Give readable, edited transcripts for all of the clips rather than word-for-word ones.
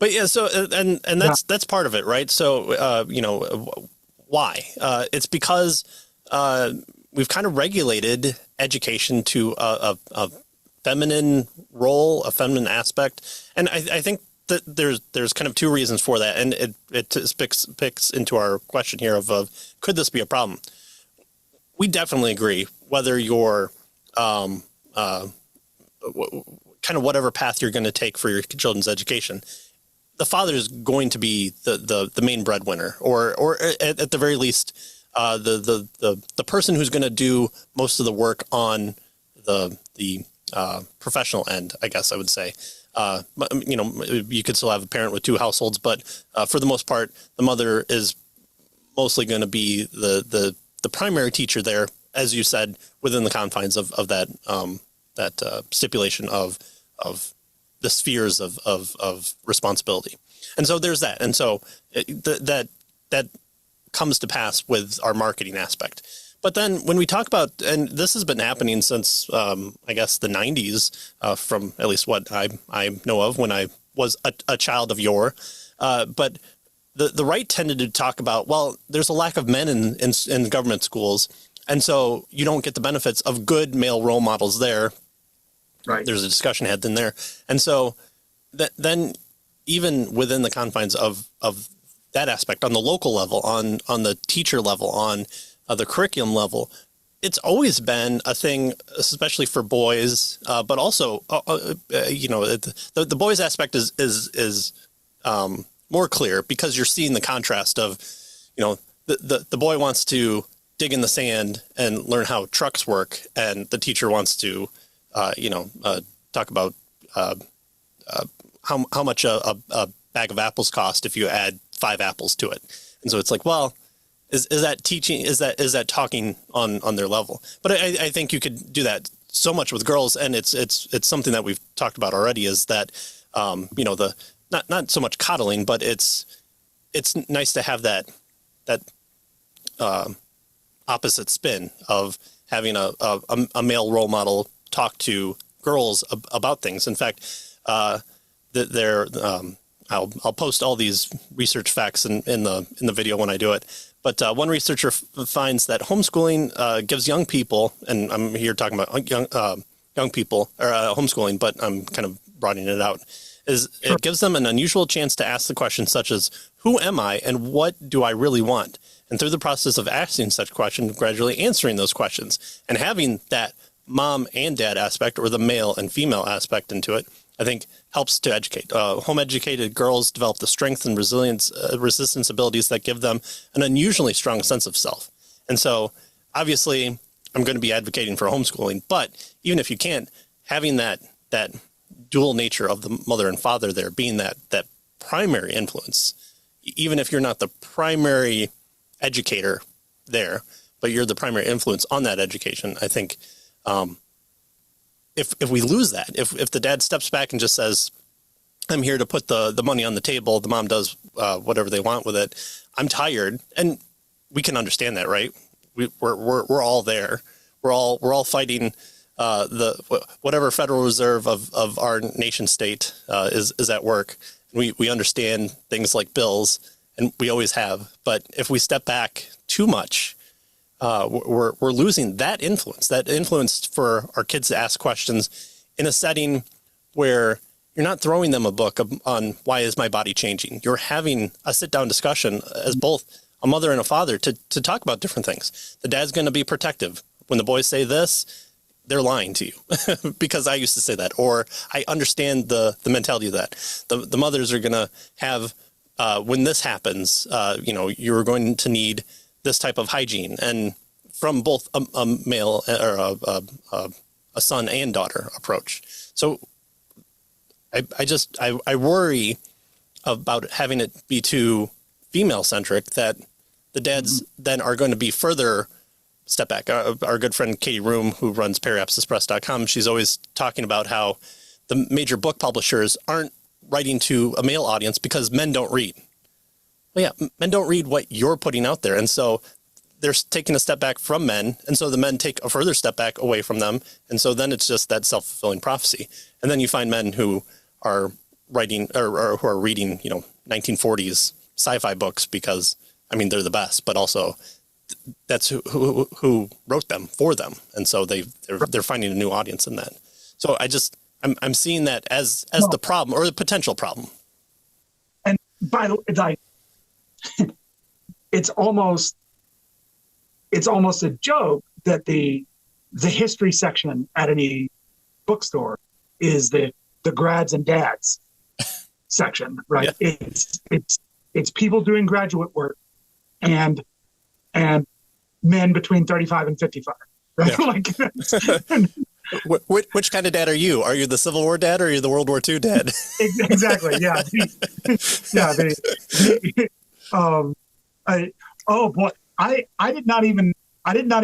But yeah, so and that's part of it, right? So why? It's because we've kind of regulated education to a feminine role, a feminine aspect, and I think that there's kind of two reasons for that, and it picks into our question here of could this be a problem? We definitely agree. Whether you're kind of whatever path you're going to take for your children's education, the father is going to be the main breadwinner, or at the very least, the person who's going to do most of the work on the professional end, I guess I would say. You could still have a parent with two households, but for the most part, the mother is mostly going to be the primary teacher there, as you said, within the confines of that stipulation of the spheres of responsibility. And so there's that. And so that comes to pass with our marketing aspect. But then when we talk about, and this has been happening since, I guess, the 90s, from at least what I know of when I was a child of yore. But the right tended to talk about, well, there's a lack of men in government schools. And so you don't get the benefits of good male role models there. Right. There's a discussion had in there. And so then even within the confines of that aspect, on the local level, on the teacher level, on the curriculum level, it's always been a thing, especially for boys, but also, the boys aspect is more clear because you're seeing the contrast of, the boy wants to dig in the sand and learn how trucks work, and the teacher wants to, talk about how much a bag of apples cost if you add 5 apples to it. And so it's like, well, is that teaching? Is that talking on their level? But I think you could do that so much with girls, and it's something that we've talked about already. Is that the not so much coddling, but it's nice to have that opposite spin of having a male role model talk to girls about things. In fact, I'll post all these research facts in the video when I do it. But one researcher finds that homeschooling gives young people, and I'm here talking about young people, or homeschooling, but I'm kind of broadening it out, it gives them an unusual chance to ask the questions such as, who am I and what do I really want? And through the process of asking such questions, gradually answering those questions and having that mom and dad aspect, or the male and female aspect into it, I think helps to educate. Home-educated girls develop the strength and resistance abilities that give them an unusually strong sense of self. And so, obviously, I'm going to be advocating for homeschooling, but even if you can't, having that dual nature of the mother and father there, being that primary influence, even if you're not the primary educator there, but you're the primary influence on that education, I think if we lose that, if the dad steps back and just says, I'm here to put the money on the table, the mom does whatever they want with it, I'm tired, and we can understand that, right? We're all there. We're all fighting whatever Federal Reserve of our nation state is at work. We understand things like bills, and we always have. But if we step back too much, we're losing that influence for our kids to ask questions in a setting where you're not throwing them a book on why is my body changing. You're having a sit-down discussion as both a mother and a father to talk about different things. The dad's going to be protective. When the boys say this, they're lying to you because I used to say that, or I understand the mentality of that. The mothers are going to have, when this happens, you're going to need this type of hygiene, and from both a male or a son and daughter approach. So I worry about having it be too female centric, that the dads then are going to be further step back. Our good friend Katie Room, who runs periapsexpress.com, she's always talking about how the major book publishers aren't writing to a male audience because men don't read. Well, yeah, men don't read what you're putting out there. And so they're taking a step back from men. And so the men take a further step back away from them. And so then it's just that self-fulfilling prophecy. And then you find men who are writing or who are reading, 1940s sci-fi books because, I mean, they're the best, but also that's who wrote them for them. And so they're finding a new audience in that. So I'm seeing that as the problem or the potential problem. And by the way, like, it's almost a joke that the history section at any bookstore is the grads and dads section, right? Yeah. It's people doing graduate work and men between 35 and 55, right? Yeah. Which kind of dad are you? Are you the Civil War dad or are you the World War II dad? Exactly. Yeah. I did not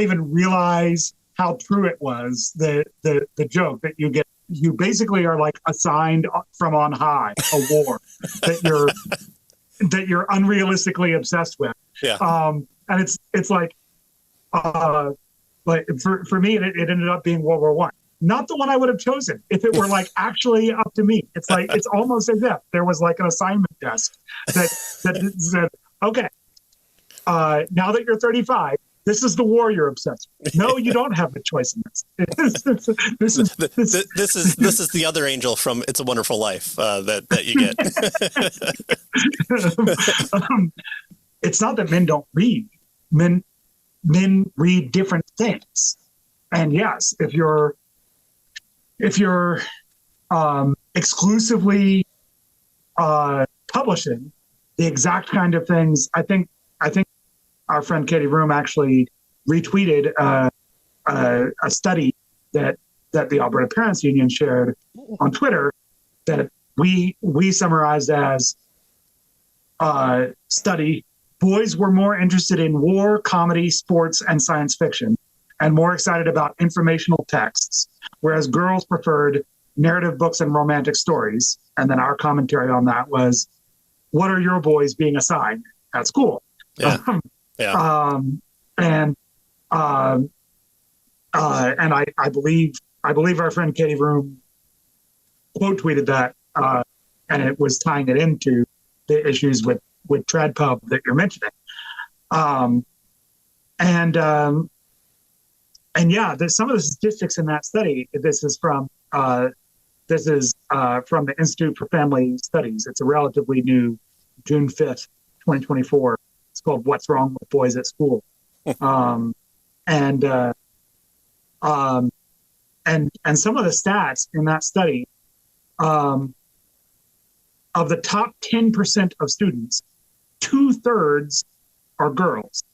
even realize how true it was, the joke that you basically are like assigned from on high a war that you're unrealistically obsessed with. Yeah. And it's like for me it ended up being World War I. Not the one I would have chosen if it were like actually up to me. It's like it's almost as if there was like an assignment desk that said, okay, now that you're 35, this is the war you're obsessed with. No, you don't have a choice in this. This is the other angel from It's a Wonderful Life that you get. It's not that men don't read. Men read different things. And yes, if you're exclusively publishing the exact kind of things, I think our friend Katie Room actually retweeted a study that the Alberta Parents Union shared on Twitter that we summarized as study. Boys were more interested in war, comedy, sports, and science fiction, and more excited about informational texts, whereas girls preferred narrative books and romantic stories. And then our commentary on that was, what are your boys being assigned at school? Yeah. Yeah. And I believe our friend Katie Room quote tweeted that, and it was tying it into the issues with TradPub that you're mentioning. And yeah, there's some of the statistics in that study. This is from the Institute for Family Studies. It's a relatively new, June 5th, 2024. It's called "What's Wrong with Boys at School," and some of the stats in that study, of the top 10% of students, 2/3 are girls.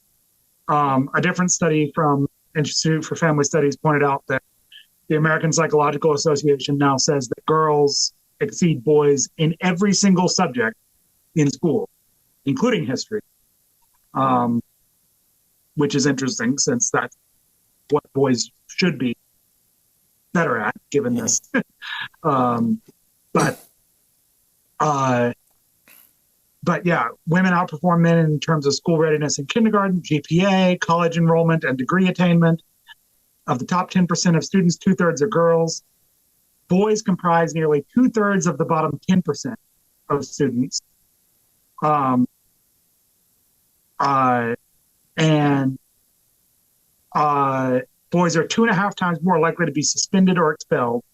A different study from Institute for Family Studies pointed out that the American Psychological Association now says that girls exceed boys in every single subject in school, including history, which is interesting since that's what boys should be better at, given this. But yeah, women outperform men in terms of school readiness in kindergarten, GPA, college enrollment, and degree attainment. Of the top 10% of students, 2/3 are girls. Boys comprise nearly 2/3 of the bottom 10% of students. And boys are 2.5 times more likely to be suspended or expelled.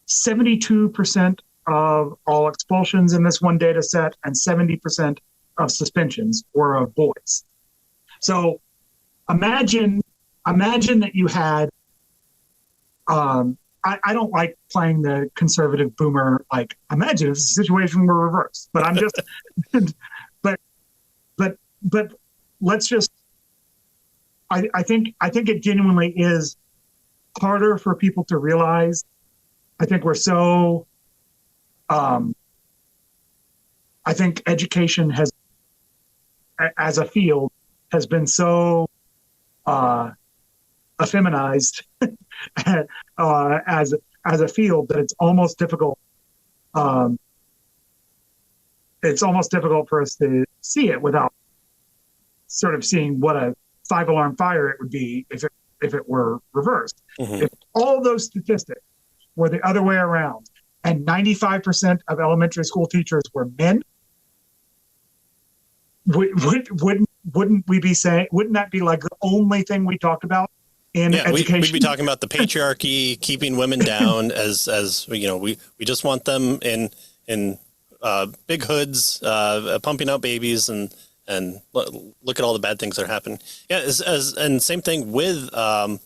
72% of all expulsions in this one data set and 70% of suspensions were of boys. So imagine that you had, I don't like playing the conservative boomer, like, imagine if the situation were reversed, but I'm just, but let's just, I think it genuinely is harder for people to realize. I think we're so, I think education has, as a field, has been so effeminized as a field that it's almost difficult. It's almost difficult for us to see it without sort of seeing what a 5-alarm fire it would be if it were reversed. Mm-hmm. If all those statistics were the other way around, and 95% of elementary school teachers were men, wouldn't we be saying, wouldn't that be like the only thing we talked about in education? We'd be talking about the patriarchy, keeping women down as we just want them in big hoods, pumping out babies and look at all the bad things that are happening. Yeah. And same thing with, with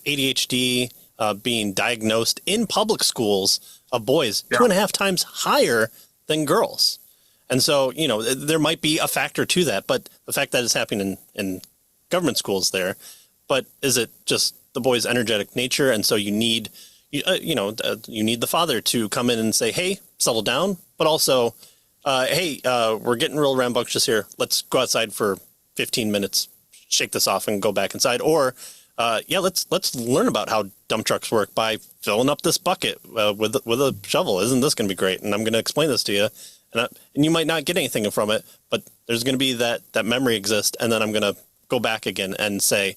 ADHD, being diagnosed in public schools of boys 2.5 times higher than girls. And so, there might be a factor to that, but the fact that it's happening in government schools there, but is it just the boy's energetic nature? And so you need the father to come in and say, hey, settle down, but also, hey, we're getting real rambunctious here. Let's go outside for 15 minutes, shake this off and go back inside. Or, let's learn about how dump trucks work by filling up this bucket with a shovel. Isn't this going to be great? And I'm going to explain this to you. And you might not get anything from it, but there's going to be that memory exist. And then I'm going to go back again and say,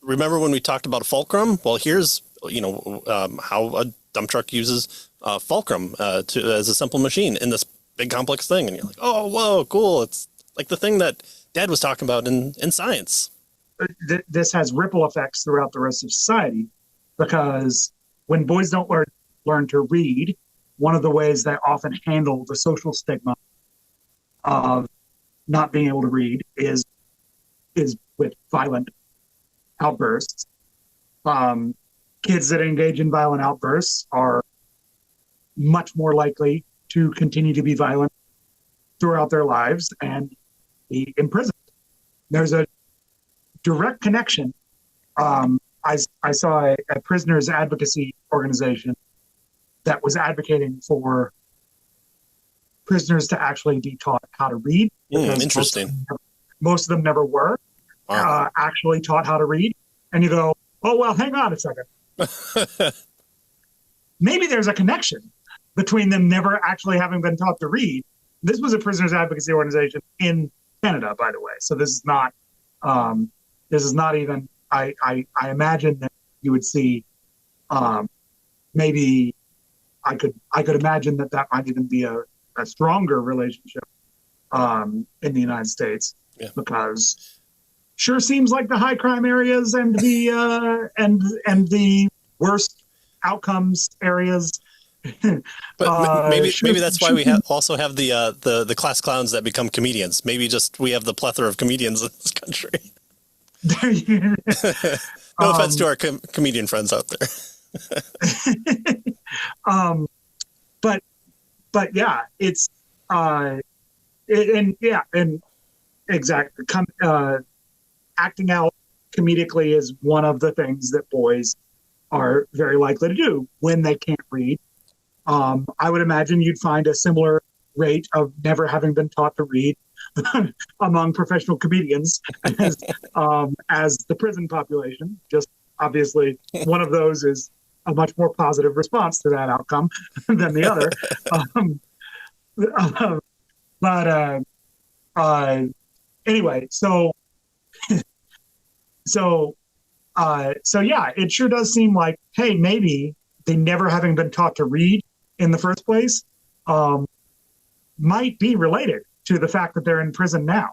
remember when we talked about fulcrum? Well, here's, how a dump truck uses fulcrum as a simple machine in this big complex thing. And you're like, oh, whoa, cool. It's like the thing that Dad was talking about in science. This has ripple effects throughout the rest of society, because when boys don't learn to read, one of the ways they often handle the social stigma of not being able to read is with violent outbursts. Kids that engage in violent outbursts are much more likely to continue to be violent throughout their lives and be imprisoned. There's a direct connection. I saw a prisoners advocacy organization that was advocating for prisoners to actually be taught how to read. Interesting. Most of them never were actually taught how to read. And you go, oh, well, hang on a second. Maybe there's a connection between them never actually having been taught to read. This was a prisoners advocacy organization in Canada, by the way. So this is not even, I imagine that you would see, maybe I could imagine that might even be a stronger relationship in the United States, because sure seems like the high crime areas and the and the worst outcomes areas. But maybe that's why we also have the class clowns that become comedians. Maybe just we have the plethora of comedians in this country. No offense to our comedian friends out there. But yeah, it's exactly. Acting out comedically is one of the things that boys are very likely to do when they can't read. I would imagine you'd find a similar rate of never having been taught to read among professional comedians as the prison population. Just obviously, one of those is a much more positive response to that outcome than the other. Anyway, so yeah, it sure does seem like, hey, maybe they never having been taught to read in the first place might be related to the fact that they're in prison now.